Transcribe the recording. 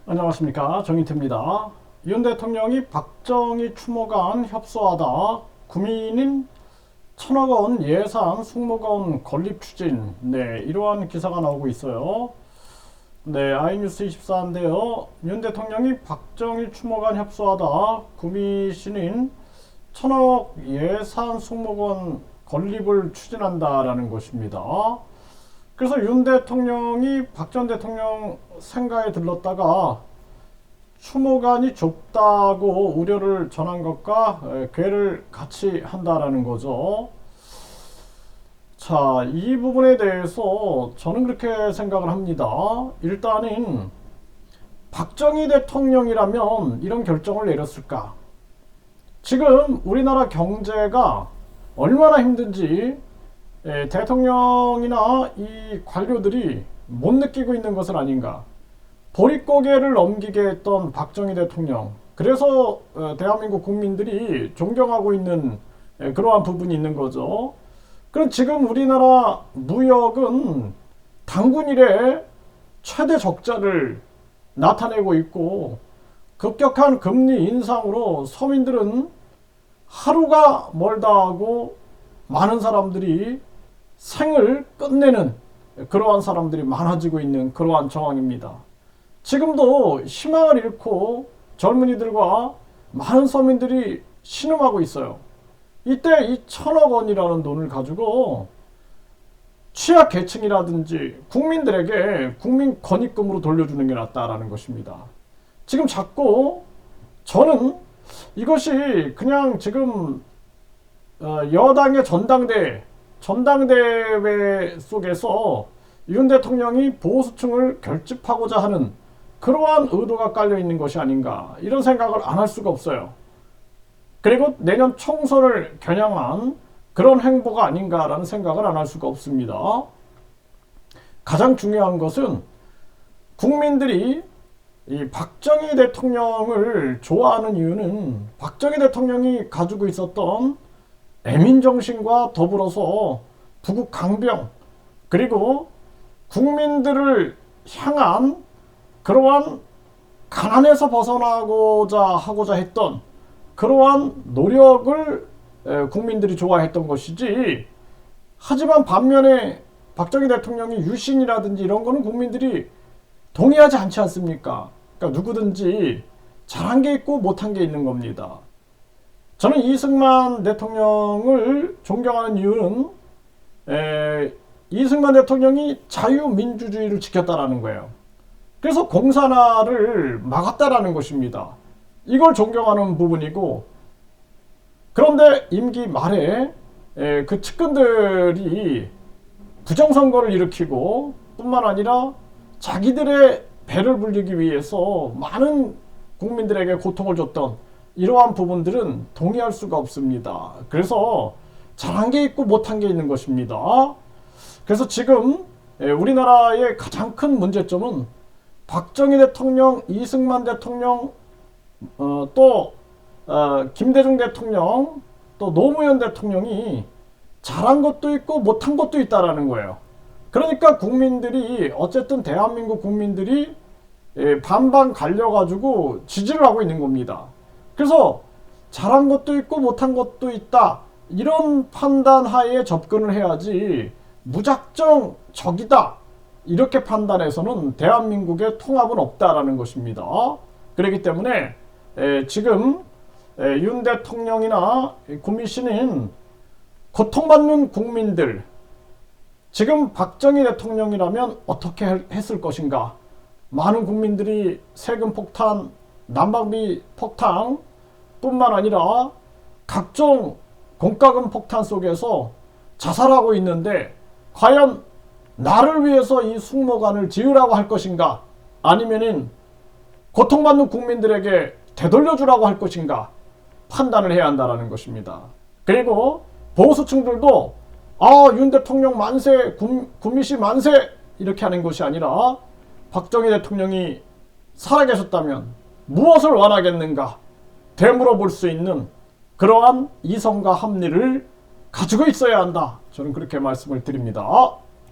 안녕하십니까, 정인태입니다. 윤 대통령이 박정희 추모관 협소하다, 구민인 1,000억 원 예산 승무원 건립 추진, 이러한 기사가 나오고 있어요. iNews24인데요. 윤 대통령이 박정희 추모관 협소하다, 구민인 1,000억 예산 승무원 건립을 추진한다라는 것입니다. 그래서 윤 대통령이 박 전 대통령 생가에 들렀다가 추모관이 좁다고 우려를 전한 것과 궤를 같이 한다라는 거죠. 자, 이 부분에 대해서 저는 그렇게 생각을 합니다. 일단은 박정희 대통령이라면 이런 결정을 내렸을까? 지금 우리나라 경제가 얼마나 힘든지 대통령이나 이 관료들이 못 느끼고 있는 것은 아닌가. 보릿고개를 넘기게 했던 박정희 대통령, 그래서 대한민국 국민들이 존경하고 있는 그러한 부분이 있는 거죠. 그럼 지금 우리나라 무역은 단군 이래 최대 적자를 나타내고 있고, 급격한 금리 인상으로 서민들은 하루가 멀다 하고 많은 사람들이 생을 끝내는 그러한 사람들이 많아지고 있는 그러한 정황입니다. 지금도 희망을 잃고 젊은이들과 많은 서민들이 신음하고 있어요. 이때 이 1,000억 원이라는 돈을 가지고 취약계층이라든지 국민들에게 국민 건입금으로 돌려주는 게 낫다라는 것입니다. 지금 자꾸 저는 이것이 그냥 지금 여당의 전당대회 속에서 윤 대통령이 보수층을 결집하고자 하는 그러한 의도가 깔려 있는 것이 아닌가, 이런 생각을 안 할 수가 없어요. 그리고 내년 총선을 겨냥한 그런 행보가 아닌가라는 생각을 안 할 수가 없습니다. 가장 중요한 것은 국민들이 이 박정희 대통령을 좋아하는 이유는 박정희 대통령이 가지고 있었던 애민정신과 더불어서 부국 강병, 그리고 국민들을 향한 그러한 가난에서 벗어나고자 했던 그러한 노력을 국민들이 좋아했던 것이지, 하지만 반면에 박정희 대통령이 유신이라든지 이런 거는 국민들이 동의하지 않지 않습니까? 그러니까 누구든지 잘한 게 있고 못한 게 있는 겁니다. 저는 이승만 대통령을 존경하는 이유는 이승만 대통령이 자유민주주의를 지켰다라는 거예요. 그래서 공산화를 막았다라는 것입니다. 이걸 존경하는 부분이고, 그런데 임기 말에 그 측근들이 부정선거를 일으키고 뿐만 아니라 자기들의 배를 불리기 위해서 많은 국민들에게 고통을 줬던 이러한 부분들은 동의할 수가 없습니다. 그래서 잘한 게 있고 못한 게 있는 것입니다. 그래서 지금 우리나라의 가장 큰 문제점은 박정희 대통령, 이승만 대통령, 또 김대중 대통령, 또 노무현 대통령이 잘한 것도 있고 못한 것도 있다라는 거예요. 그러니까 국민들이, 어쨌든 대한민국 국민들이 반반 갈려가지고 지지를 하고 있는 겁니다. 그래서 잘한 것도 있고 못한 것도 있다, 이런 판단 하에 접근을 해야지 무작정 적이다 이렇게 판단해서는 대한민국의 통합은 없다라는 것입니다. 그렇기 때문에 지금 윤 대통령이나 구미시는 고통받는 국민들, 지금 박정희 대통령이라면 어떻게 했을 것인가, 많은 국민들이 세금 폭탄, 난방비 폭탄 뿐만 아니라 각종 공과금 폭탄 속에서 자살하고 있는데, 과연 나를 위해서 이 숙모관을 지으라고 할 것인가, 아니면은 고통받는 국민들에게 되돌려주라고 할 것인가, 판단을 해야 한다는 것입니다. 그리고 보수층들도 윤 대통령 만세, 구미시 만세 이렇게 하는 것이 아니라 박정희 대통령이 살아계셨다면 무엇을 원하겠는가 되물어볼 수 있는 그러한 이성과 합리를 가지고 있어야 한다, 저는 그렇게 말씀을 드립니다.